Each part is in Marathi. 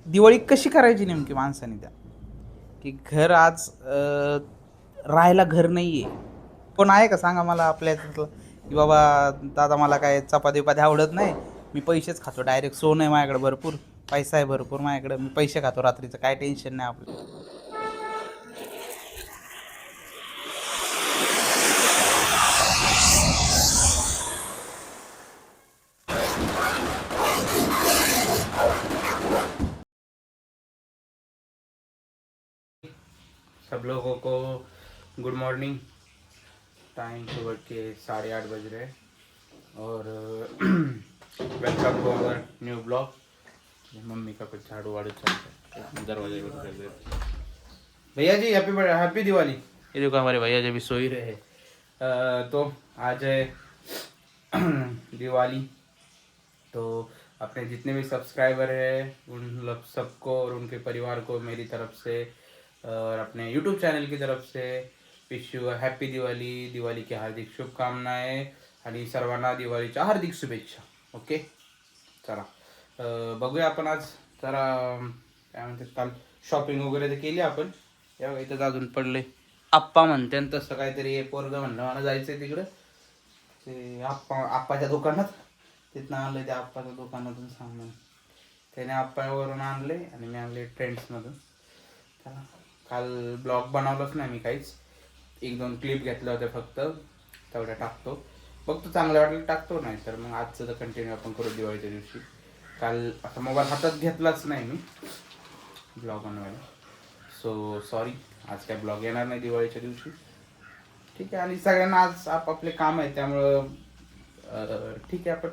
दिवाळी कशी करायची नेमकी माणसाने त्या की घर आज राहायला घर नाही आहे. कोण आहे का सांगा मला आपल्या याच्यातलं की बाबा दादा मला काय चपाती बिपाती आवडत नाही, मी पैसेच खातो डायरेक्ट, सोनं आहे माझ्याकडे भरपूर, पैसा आहे भरपूर माझ्याकडे, मी पैसे खातो रात्रीचं, काय टेन्शन नाही आपलं. सब लोगों को गुड मॉर्निंग। टाइम सुबह के 8:30 बज रहे और welcome to our new blog. Mummy का कुछ झाड़ू वाड़ू चलता है, दरवाजे कर दे। भैया जी हैप्पी दिवाली। ये देखो हमारे भैया जी भी सो ही रहे हैं। तो आज है दिवाली, तो अपने जितने भी सब्सक्राइबर हैं उन लोग सबको और उनके परिवार को मेरी तरफ से और अपने यूट्यूब चॅनल की तरफ से wish you happy Diwali, Diwali की हार्दिक शुभकामनाएं आणि सर्वांना दिवाळीच्या हार्दिक शुभेच्छा। ओके, चला बघूया आपण आज जरा काय म्हणतात, काल शॉपिंग वगैरे तर केली आपण, या इथंच अजून पडले आप्पा म्हणते तसं काहीतरी, पोरगं म्हणलं मला जायचंय तिकडं, ते आप्पाच्या दुकानात, तिथनं आणलं त्या आप्पाच्या दुकानातून सामान, त्याने आप्पावरून आणले आणि मी आणले ट्रेंड्समधून। चला, काल ब्लॉग बनवलंच नाही मी काहीच, 1-2 क्लिप घेतल्या होत्या फक्त, तेवढ्या टाकतो, बघतो चांगलं वाटलं टाकतो, नाही तर मग आजचं तर कंटिन्यू आपण करू दिवाळीच्या दिवशी। काल असा मोबाईल हातात घेतलाच नाही मी ब्लॉग बनवायला, सो सॉरी, आज काय ब्लॉग येणार नाही दिवाळीच्या दिवशी, ठीक आहे। आणि सगळ्यांना आज आपापले काम आहे त्यामुळं ठीक आहे, आपण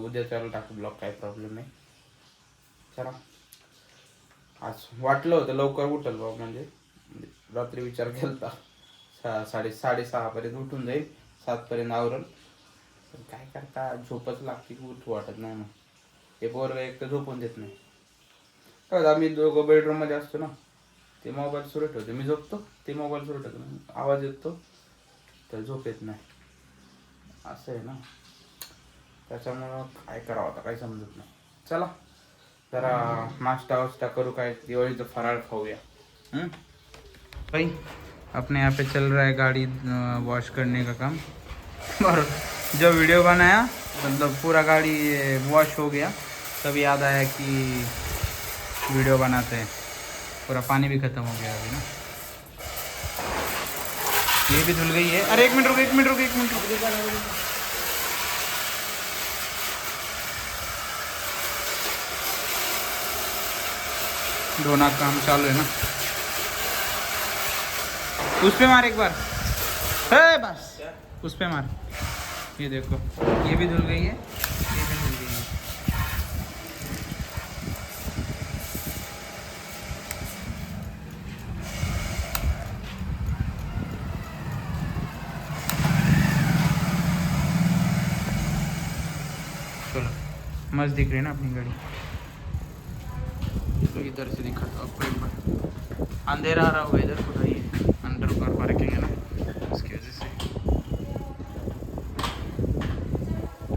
उद्याच्याला टाकू ब्लॉग, काही प्रॉब्लेम नाही। चला, आज वाटलं होतं लवकर उठल बाबा, म्हणजे रात्री विचार केला 6:30 पर्यंत उठून जाईल, 7 पर्यंत आवरल, पण काय करता, झोपच लागते की उठू वाटत नाही, मग हे पोरं एक तर झोपून देत नाही। काय आम्ही दोघं बेडरूम मध्ये असतो ना, ते मोबाईल सुरू ठेवते, मी झोपतो, ते मोबाईल सुरू ठेवतो, आवाज येतो तर झोप येत नाही, असं आहे ना, त्याच्यामुळं काय करावं आता काही समजत नाही। चला जरा नाश्ता वास्ता करू, काय दिवाळीचं फराळ खाऊया। भाई अपने यहाँ पे चल रहा है गाड़ी वॉश करने का काम, और जो वीडियो बनाया मतलब पूरा गाड़ी वॉश हो गया, तब याद आया कि वीडियो बनाते हैं, पूरा पानी भी ख़त्म हो गया अभी ना, ये भी धुल गई है। अरे एक मिनट रुक, धोना काम चालू है ना, उस पे मार एक बार, है बस उस पे मार, ये देखो ये भी धुल गई है, ये भी धुल गई है। चलो, मस्त दिख रही है ना अपनी गाड़ी, तो इधर से दिखाता हूँ आपको एक बार, अंधेरा आ रहा होगा इधर, पूरा ये अंडर कार पार्किंग है ना, इसकी वजह से।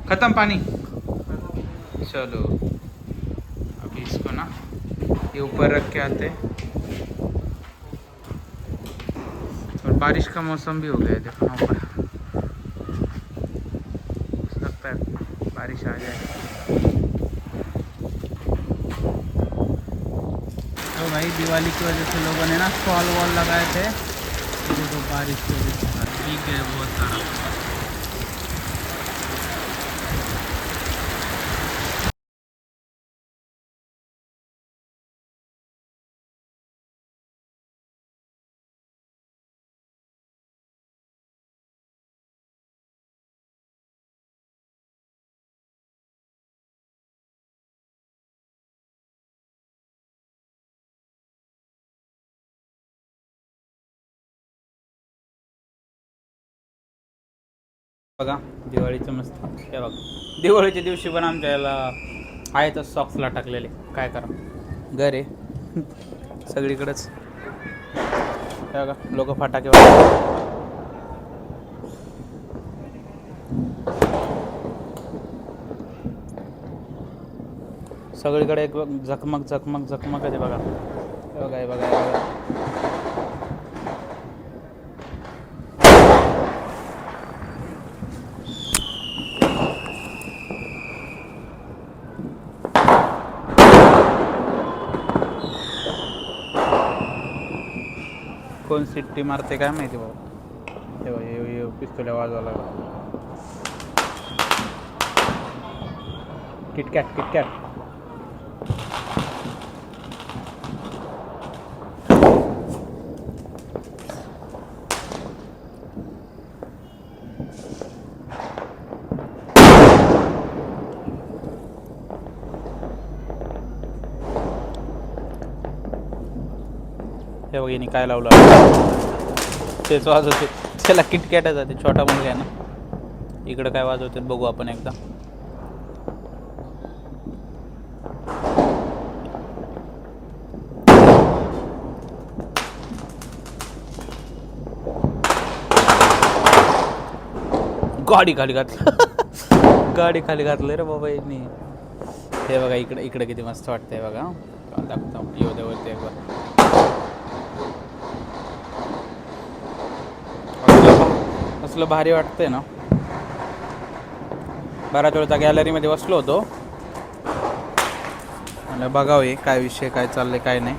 खत्म पानी, चलो अभी इसको ना ये ऊपर रख के आते, और बारिश का मौसम भी हो गया है, देखो ना ऊपर, लगता है बारिश आ जाए। तो भाई दिवाली की वजह से लोगों ने ना स्टॉल वॉल लगाए थे, देखो बारिश की वजह से ठीक है बहुत सारा। बघा दिवाळीचं मस्त हे बघा, दिवाळीच्या दिवशी पण आमच्या याला आहे तर सॉक्सला टाकलेले, काय करा, घर आहे सगळीकडेच, हे बघा लोक फटाके सगळीकडे एक झकमक झकमक झकमक आहे बघा. हे बघा हे बघा हे बघा. कोण सिट्टी मारते काय माहिती बाबा. तेव्हा हे पिस्तुल्या वाजवायला लागला. KitKat KitKat. हे बघ, काय लावलं तेच वाजवते. त्याला किटकॅटच आहे, ते छोटा मुलगा आहे ना. इकडं काय वाजवते बघू आपण एकदा. गाडी खाली घातलं. गाडी खाली घातलं रे बाबा यांनी. हे बघा इकडे इकडे किती मस्त वाटतंय बघा. दाखवतो योद्यावरती एकदा. असलं भारी वाटतंय ना. बऱ्याच वेळचा गॅलरीमध्ये बसलो होतो आणि बघावे काय विषय काय चाललंय काय नाही.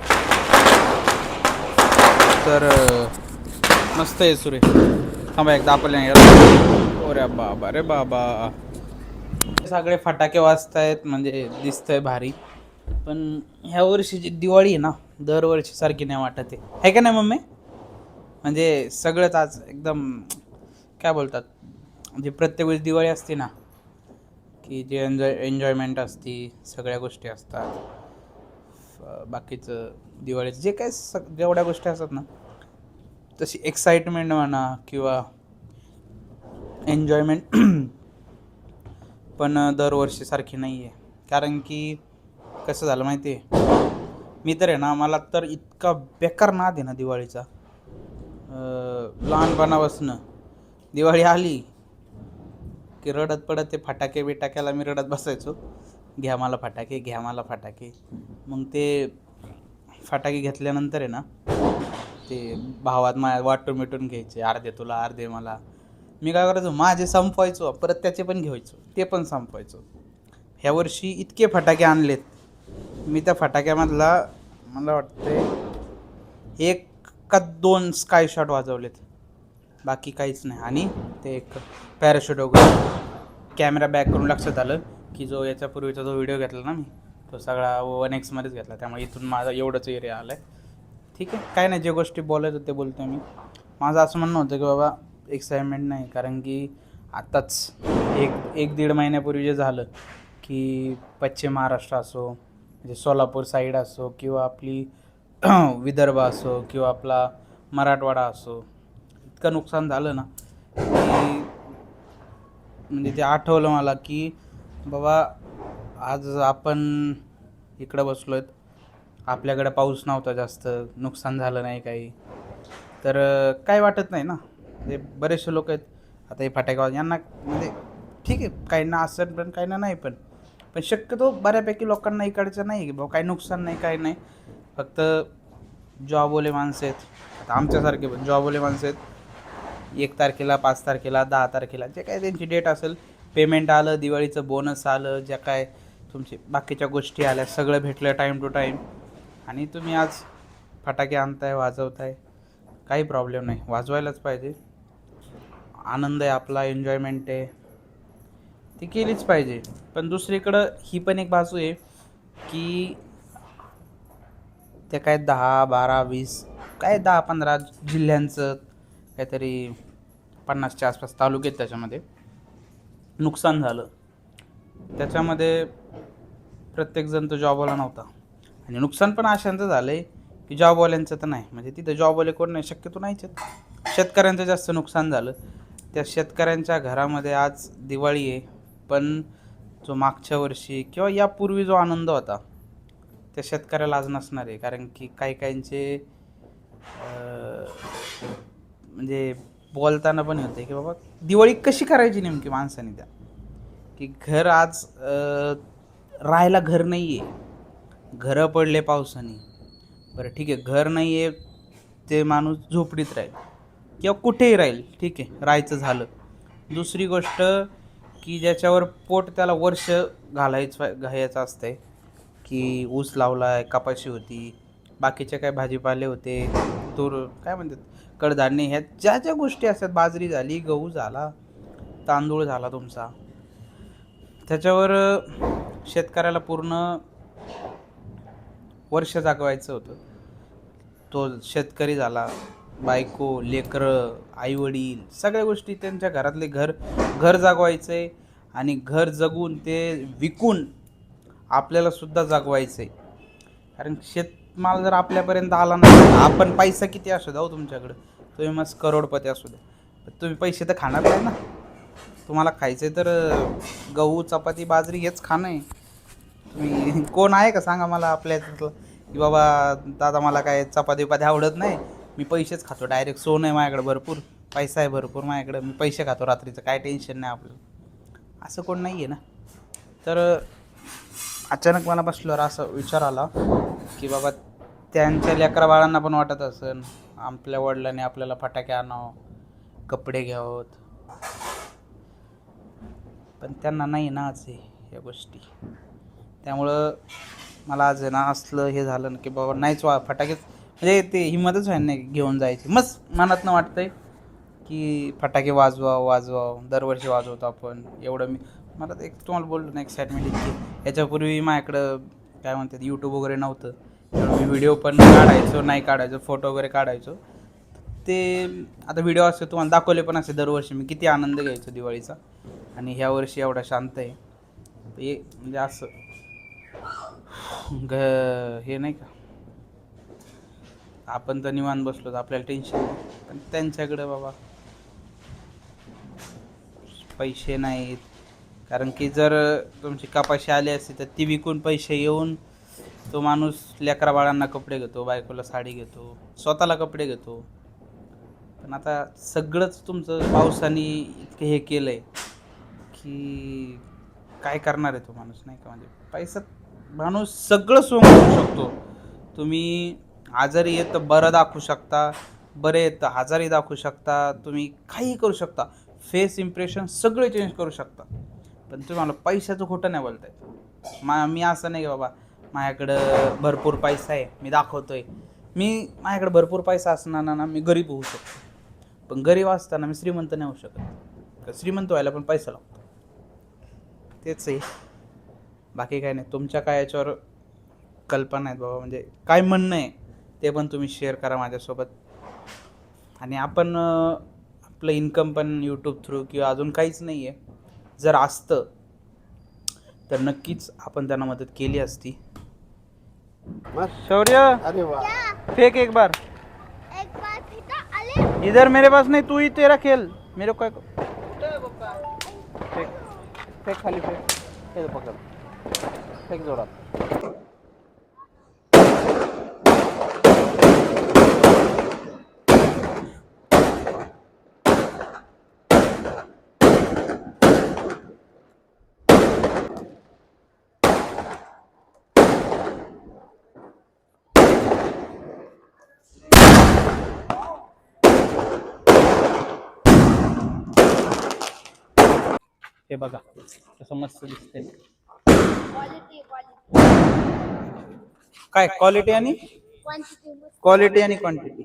तर मस्त आहे सुरे. थांबा एकदा आपल्याला. अरे बाबा रे बाबा, सगळे फटाके वाजतायत म्हणजे दिसतंय भारी. पण ह्या वर्षीची दिवाळी आहे ना, दरवर्षी सारखी नाही वाटत आहे का नाही मम्मी? म्हणजे सगळंच आज एकदम काय बोलतात, म्हणजे प्रत्येक वेळेस दिवाळी असते ना की जे एन्जॉयमेंट असते, सगळ्या गोष्टी असतात. बाकीचं दिवाळीचं जे काय जेवढ्या गोष्टी असतात ना, तशी एक्साइटमेंट म्हणा किंवा एन्जॉयमेंट पण दरवर्षीसारखी नाही आहे. कारण की कसं झालं माहिती आहे, मी तर आहे ना, मला तर इतका बेकार नाद आहे ना दिवाळीचा. लहानपणापासून दिवाळी आली की रडत पडत ते फटाके बिटाक्याला मी रडत बसायचो. घ्या मला फटाके, घ्या मला फटाके. मग ते फटाके घेतल्यानंतर आहे ना, ते भावात माझ्या वाटून मिटून घ्यायचे. अर्धे तुला अर्धे मला. मी काय करायचो, माझे संपवायचो, परत त्याचे पण घ्यायचो, ते पण संपवायचो. ह्या वर्षी इतके फटाके आणलेत मी, त्या फटाक्यामधला मला वाटते 1 का 2 स्काय शॉट वाजवलेत, बाकी काहीच नाही. आणि ते एक पॅराशूट वगैरे. कॅमेरा बॅक करून लक्षात आलं की जो याच्यापूर्वीचा जो व्हिडिओ घेतला ना मी, तो सगळा 1x मध्येच घेतला. त्यामुळे इथून माझा एवढंच एरिया आला आहे. ठीक आहे, काय नाही, जे गोष्टी बोलायचं ते बोलतो मी. माझं असं म्हणणं होतं की बाबा एक्साइटमेंट नाही, कारण की आत्ताच एक दीड महिन्यापूर्वी जे झालं की पश्चिम महाराष्ट्र असो, म्हणजे सोलापूर साईड असो, किंवा आपली विदर्भ असो, किंवा आपला मराठवाडा असो, इतकं नुकसान झालं ना की म्हणजे ते आठवलं मला की बाबा आज आपण इकडं बसलो आहेत, आपल्याकडे पाऊस नव्हता जास्त, नुकसान झालं नाही काही, तर काय वाटत नाही ना. म्हणजे बरेचसे लोक आहेत आता हे फटाकेबाज, यांना म्हणजे ठीक आहे, काहींना असं पण काहींना नाही, पण शक्यतो बऱ्यापैकी लोकांना इकडचं नाही की बाबा काही नुकसान नाही, काही नाही. फक्त जॉबवाले माणसं आहेत, आता आमच्यासारखे पण जॉबवाले माणसं आहेत. 1 तारखेला, 5 तारखेला, 10 तारखेला जे काय त्यांची डेट असेल, पेमेंट आलं, दिवाळीचं बोनस आलं, ज्या काय तुमची बाकीच्या गोष्टी आल्या, सगळं भेटलं टाईम टू टाईम, आणि तुम्ही आज फटाके आणताय, वाजवताय, काही प्रॉब्लेम नाही, वाजवायलाच पाहिजे. आनंद आहे आपला, एन्जॉयमेंट आहे, ती केलीच पाहिजे. पण दुसरीकडं ही पण एक बाजू आहे की त्या काय 10, 12, 20, काय 10-15 जिल्ह्यांचं काहीतरी 50च्या आसपास तालुके आहेत, त्याच्यामध्ये नुकसान झालं. त्याच्यामध्ये प्रत्येकजण तो जॉबवाला नव्हता. आणि नुकसान पण अशांचं झालं आहे की जॉबवाल्यांचं तर नाही, म्हणजे तिथं जॉबवाले कोण नाही, शक्यतो नाहीच आहेत. शेतकऱ्यांचं जास्त नुकसान झालं. त्या शेतकऱ्यांच्या घरामध्ये आज दिवाळी आहे, पण जो मागच्या वर्षी किंवा यापूर्वी जो आनंद होता त्या शेतकऱ्याला आज नसणार आहे. कारण की काही काहींचे म्हणजे बोलताना पण होते की बाबा दिवाळी कशी करायची नेमकी माणसाने, त्या की घर आज राहायला घर नाही आहे, घरं पडले पावसाने, बरं ठीक आहे घर नाही आहे, ते माणूस झोपडीत राहील किंवा कुठेही राहील, ठीक आहे राहायचं झालं. दुसरी गोष्ट की ज्याच्यावर पोट त्याला वर्ष घालायचं असतंय, की ऊस लावलाय, कपाशी होती, बाकीचे काय भाजीपाले होते, तूर काय म्हणतात कडधान्य, ह्या ज्या ज्या गोष्टी असतात, बाजरी झाली, गहू झाला, तांदूळ झाला तुमचा, त्याच्यावर शेतकऱ्याला पूर्ण वर्ष जागवायचं होतं. तो शेतकरी झाला, बायको, लेकरं, आईवडील, सगळ्या गोष्टी, त्यांच्या घरातले घर जागवायचं आहे आणि घर जगून ते विकून आपल्याला सुद्धा जागवायचं आहे. कारण शेतमाल जर आपल्यापर्यंत आला नाही, आपण पैसा किती असू द्या तुमच्याकडं, तुम्ही मस्त करोडपती असू द्या, तुम्ही पैसे तर खाणार नाही ना. तुम्हाला खायचं तर गहू, चपाती, बाजरी हेच खाणं आहे. तुम्ही कोण आहे का सांगा मला आपल्या की बाबा दादा मला काय चपाती आवडत नाही, मी पैसेच खातो डायरेक्ट, सोनं आहे माझ्याकडे भरपूर, पैसा आहे भरपूर माझ्याकडे, मी पैसे खातो रात्रीचं, काय टेन्शन नाही आपलं, असं कोण नाही आहे ना. तर अचानक मला बसल्यावर असं विचार आला की बाबा त्यांच्या लेकरा बाळांना पण वाटत असेल आपल्या वडिलांनी आपल्याला फटाके आणावं, कपडे घ्यावं, पण त्यांना नाही ना आज या गोष्टी. त्यामुळं मला आज आहे ना असलं हे झालं ना की बाबा नाहीच फटाकेच, म्हणजे ते हिंमतच व्हायला नाही घेऊन जायची. मस्त मनातनं वाटतंय की फटाके वाजवा, दरवर्षी वाजवतो आपण एवढं. मला एक तुम्हाला बोललो ना एक्साइटमेंट इतकी. याच्यापूर्वी माझ्याकडं काय म्हणतात यूट्यूब वगैरे नव्हतं, त्यामुळे मी व्हिडिओ पण काढायचो, नाही काढायचो, फोटो वगैरे काढायचो. ते आता व्हिडिओ असे तुम्हाला दाखवले पण असे दरवर्षी मी किती आनंद घ्यायचो दिवाळीचा, आणि ह्या वर्षी एवढा शांत आहे. हे म्हणजे असं हे नाही का, आपण तर निवांत बसलो, आपल्याला टेन्शन नाही, पण त्यांच्याकडे बाबा पैसे नाहीत. कारण की जर तुमची कपाशी आली असती तर ती विकून पैसे येऊन तो माणूस लेकरा बाळांना कपडे घेतो, बायकोला साडी घेतो, स्वतःला कपडे घेतो. पण आता सगळंच तुमचं पावसाने इतकं हे केलं आहे की काय करणार आहे तो माणूस, नाही का. म्हणजे पैसा माणूस सगळं सोंग करू शकतो. तुम्ही आजारी येत बरं दाखवू शकता, बरे येत आजारी दाखवू शकता, तुम्ही काही करू शकता, फेस इम्प्रेशन सगळे चेंज करू शकता. पण तुम्ही मला पैशाचं खोटं नाही बोलताय. मी असं नाही की बाबा माझ्याकडं भरपूर पैसा आहे मी दाखवतोय, माझ्याकडे भरपूर पैसा असणार ना मी गरीब होऊ शकतो, पण गरीब असताना मी श्रीमंत नाही होऊ शकत. श्रीमंत व्हायला पण पैसा लागतो, तेच आहे, बाकी काय नाही. तुमच्या काय याच्यावर कल्पना आहेत बाबा, म्हणजे काय म्हणणं आहे ते पण तुम्ही शेअर करा माझ्यासोबत. आणि आपण आपलं इन्कम पण यूट्यूब थ्रू किंवा अजून काहीच नाही आहे, जर असतं तर नक्कीच आपण त्यांना मदत केली असती. शौर्य, अरे वाह, फेक एक बार इधर, मेरे पास नहीं, तू ही तेरा खेल, मेरे को फेक फेक खाली फेक, हे पकड, फेक जोरात. हे बघा कसं मस्त दिसते. काय क्वालिटी आणि क्वांटिटी.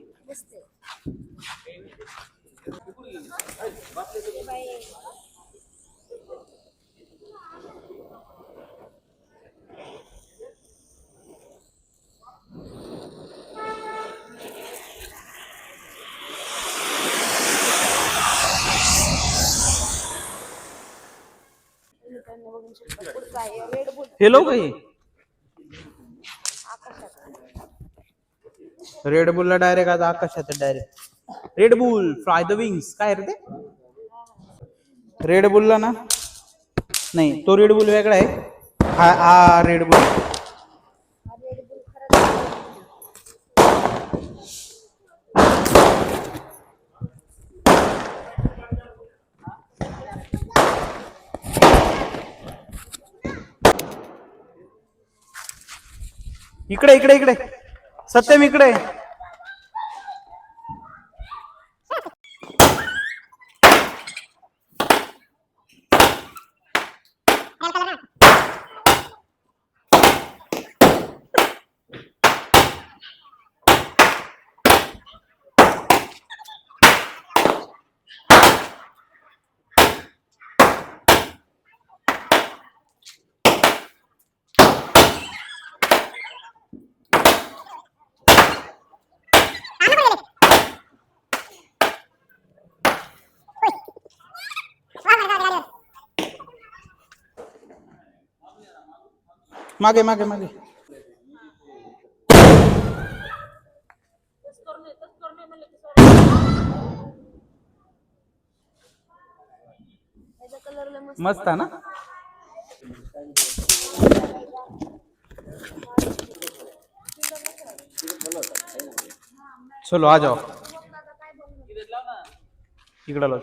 हेलो भाई, रेड बुलला डायरेक्ट आज आकाशात direct red boule fly the wings. काय रे ते रेड बुलला ना, नाही तो रेड बुल वेगळा आहे, हा रेड बुल. इकडे इकडे इकडे सत्यम इकडे. मागे मागे मागे. मस्त है ना. चलो आ जाओ. इकडे लो.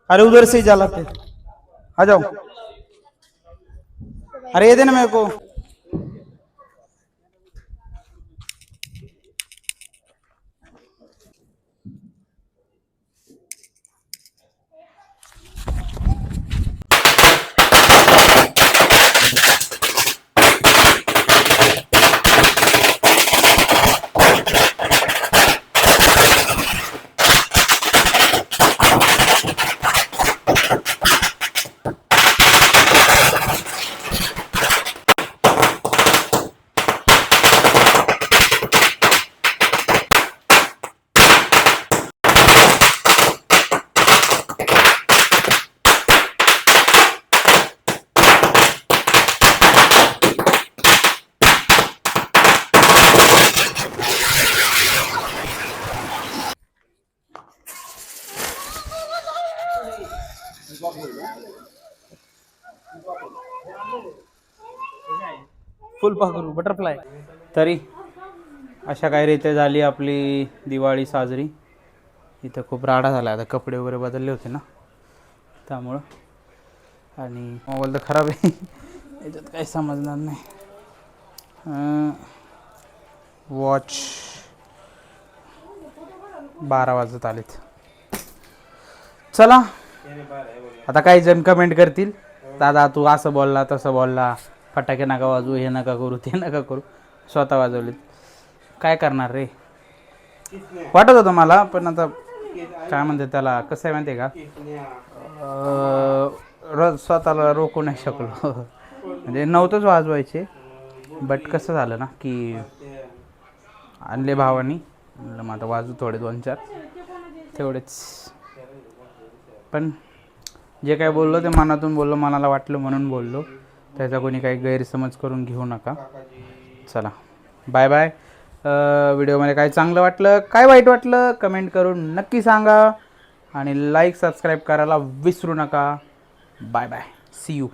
अरे उधर से ही जाला फिर. आ जाओ. अरे ये देना मेरे को. फुल पाखरू बटरफ्लाय. तरी अशा काही रीते झाली आपली दिवाळी साजरी. इथं खूप राडा झाला. आता कपडे वगैरे बदलले होते ना त्यामुळं. आणि मोबाईल तर खराब आहे. याच्यात काही समजणार नाही. वॉच 12 वाजत आलेत. चला आता काही जण कमेंट करतील, दादा तू असं बोलला तसं बोलला, फटाके नका वाजवू, हे नका करू, ते नका करू. स्वतः वाजवलेत. काय करणार रे. वाटत होतं मला, पण आता काय म्हणते त्याला, कसं आहे माहिती आहे का, स्वतःला रोखू नाही शकलो. म्हणजे नव्हतंच वाजवायचे, बट कसं झालं ना की आणले भावानी, म्हणलं मग आता वाजू थोडे 2-4 तेवढेच. पण जे काय बोललो ते मनातून बोललो, मनाला वाटलं म्हणून बोललो. त्याचा कोणी काही गैरसमज करून घेऊ नका. चला बाय बाय. व्हिडिओमध्ये काय चांगलं वाटलं, काय वाईट वाटलं कमेंट करून नक्की सांगा. आणि लाईक सबस्क्राईब करायला विसरू नका. Bye bye. See you.